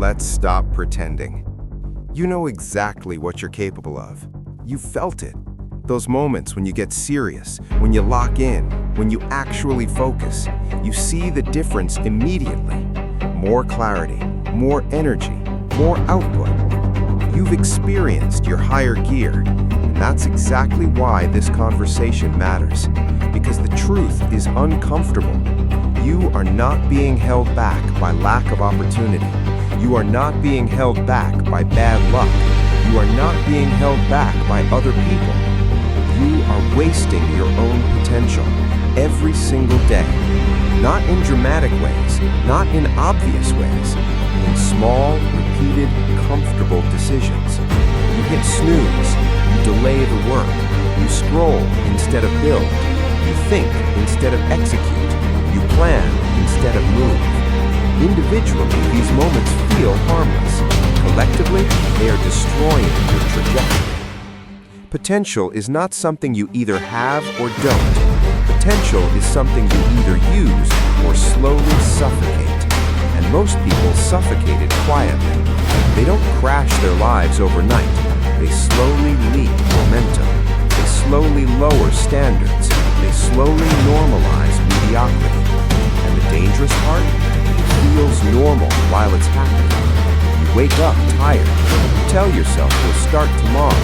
Let's stop pretending. You know exactly what you're capable of. You felt it. Those moments when you get serious, when you lock in, when you actually focus, you see the difference immediately. More clarity, more energy, more output. You've experienced your higher gear, and that's exactly why this conversation matters. Because the truth is uncomfortable. You are not being held back by lack of opportunity. You are not being held back by bad luck. You are not being held back by other people. You are wasting your own potential every single day. Not in dramatic ways, not in obvious ways, in small, repeated, comfortable decisions. You hit snooze, you delay the work, you scroll instead of build, you think instead of execute, you plan instead of move. Individually, these moments feel harmless. Collectively, they are destroying your trajectory. Potential is not something you either have or don't. Potential is something you either use or slowly suffocate. And most people suffocate it quietly. They don't crash their lives overnight. They slowly leak momentum. They slowly lower standards. They slowly normalize mediocrity. And the dangerous part? It feels normal while it's happening. You wake up tired. You tell yourself you'll start tomorrow.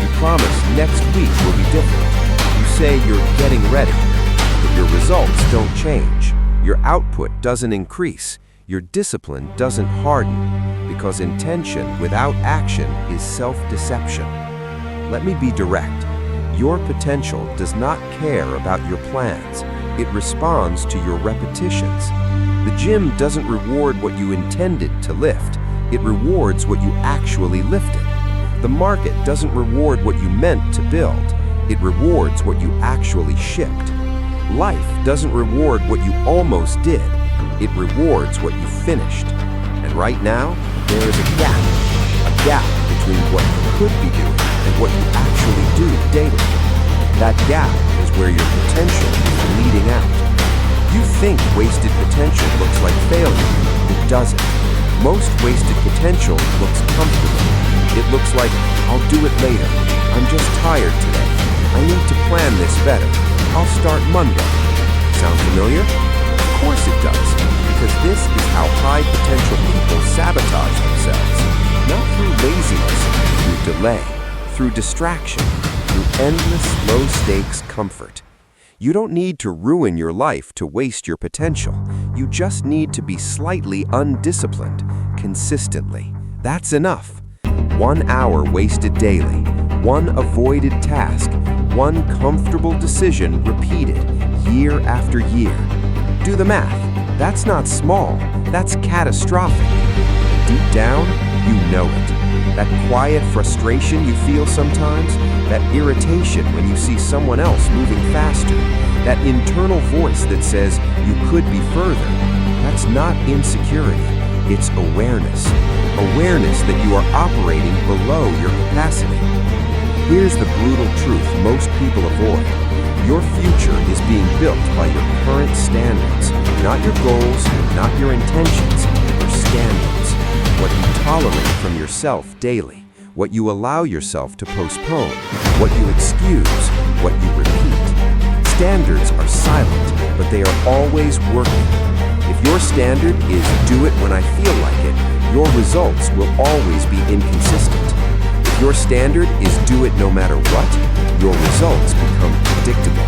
You promise next week will be different. You say you're getting ready, but your results don't change. Your output doesn't increase. Your discipline doesn't harden, because intention without action is self-deception. Let me be direct. Your potential does not care about your plans. It responds to your repetitions. The gym doesn't reward what you intended to lift. It rewards what you actually lifted. The market doesn't reward what you meant to build. It rewards what you actually shipped. Life doesn't reward what you almost did. It rewards what you finished. And right now, there is a gap between what you could be doing and what you actually do daily. That gap is where your potential is bleeding out. You think wasted potential looks like failure. It doesn't. Most wasted potential looks comfortable. It looks like, I'll do it later. I'm just tired today. I need to plan this better. I'll start Monday. Sound familiar? Of course it does, because this is how high potential people sabotage themselves. Not through laziness, through delay, through distraction, through endless low-stakes comfort. You don't need to ruin your life to waste your potential. You just need to be slightly undisciplined, consistently. That's enough. 1 hour wasted daily, one avoided task, one comfortable decision repeated year after year. Do the math. That's not small. That's catastrophic. And deep down, you know it. That quiet frustration you feel sometimes, that irritation when you see someone else moving faster, that internal voice that says you could be further, that's not insecurity, it's awareness. Awareness that you are operating below your capacity. Here's the brutal truth most people avoid. Your future is being built by your current standards, not your goals, not your intentions, your standards. What you tolerate from yourself daily, what you allow yourself to postpone, what you excuse, what you repeat. Standards are silent, but they are always working. If your standard is do it when I feel like it, your results will always be inconsistent. If your standard is do it no matter what, your results become predictable.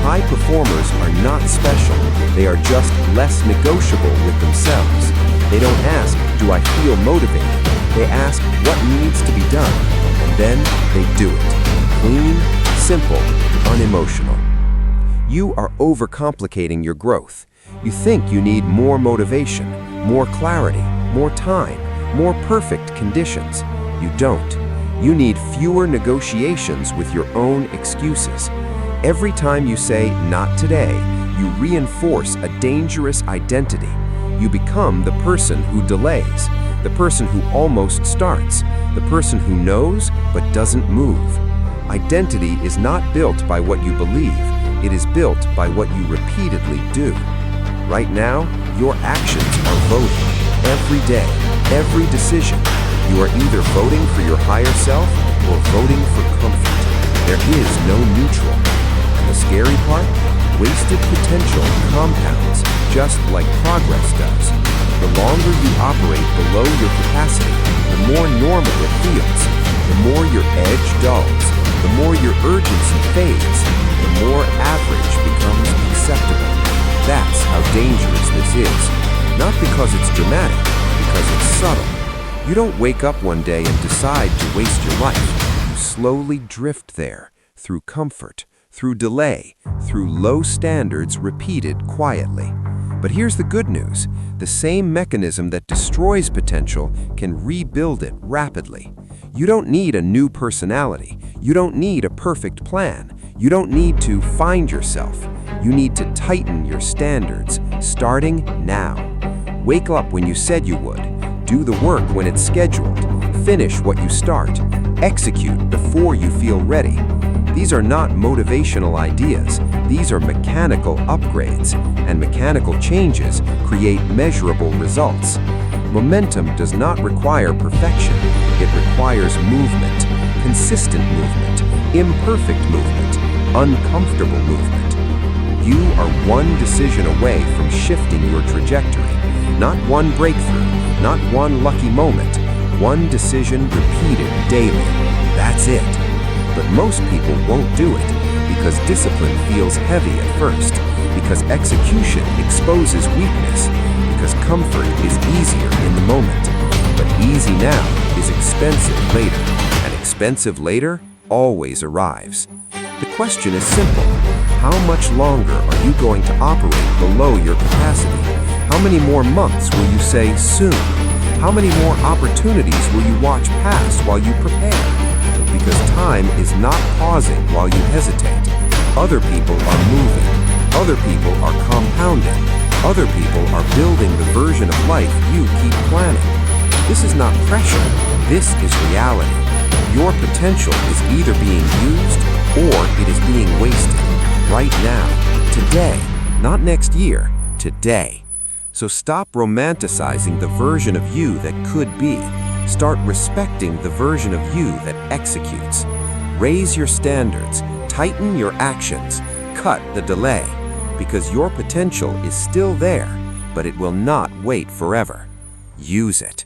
High performers are not special, they are just less negotiable with themselves. They don't ask, do I feel motivated? They ask, what needs to be done? And then they do it. Clean, simple, unemotional. You are overcomplicating your growth. You think you need more motivation, more clarity, more time, more perfect conditions. You don't. You need fewer negotiations with your own excuses. Every time you say, not today, you reinforce a dangerous identity. You become the person who delays, the person who almost starts, the person who knows but doesn't move. Identity is not built by what you believe, it is built by what you repeatedly do. Right now, your actions are voting every day. every decision, you are either voting for your higher self or voting for comfort. There is no neutral. And the scary part? Wasted potential compounds, just like progress does. The longer you operate below your capacity, the more normal it feels. The more your edge dulls, the more your urgency fades, the more average becomes acceptable. That's how dangerous this is. Not because it's dramatic, because it's subtle. You don't wake up one day and decide to waste your life. You slowly drift there, through comfort, through delay, through low standards repeated quietly. But here's the good news. The same mechanism that destroys potential can rebuild it rapidly. You don't need a new personality. You don't need a perfect plan. You don't need to find yourself. You need to tighten your standards, starting now. Wake up when you said you would. Do the work when it's scheduled. Finish what you start. Execute before you feel ready. These are not motivational ideas. These are mechanical upgrades, and mechanical changes create measurable results. Momentum does not require perfection. It requires movement, consistent movement, imperfect movement, uncomfortable movement. You are one decision away from shifting your trajectory. Not one breakthrough, not one lucky moment. One decision repeated daily. That's it. But most people won't do it because discipline feels heavy at first, because execution exposes weakness, because comfort is easier in the moment. But easy now is expensive later, and expensive later always arrives. The question is simple. How much longer are you going to operate below your capacity? How many more months will you say soon? How many more opportunities will you watch pass while you prepare? Because time is not pausing while you hesitate. Other people are moving. Other people are compounding. Other people are building the version of life you keep planning. This is not pressure. This is reality. Your potential is either being used or it is being wasted. Right now. Today. Not next year. Today. So stop romanticizing the version of you that could be. Start respecting the version of you that executes. Raise your standards, tighten your actions, cut the delay, because your potential is still there, but it will not wait forever. Use it.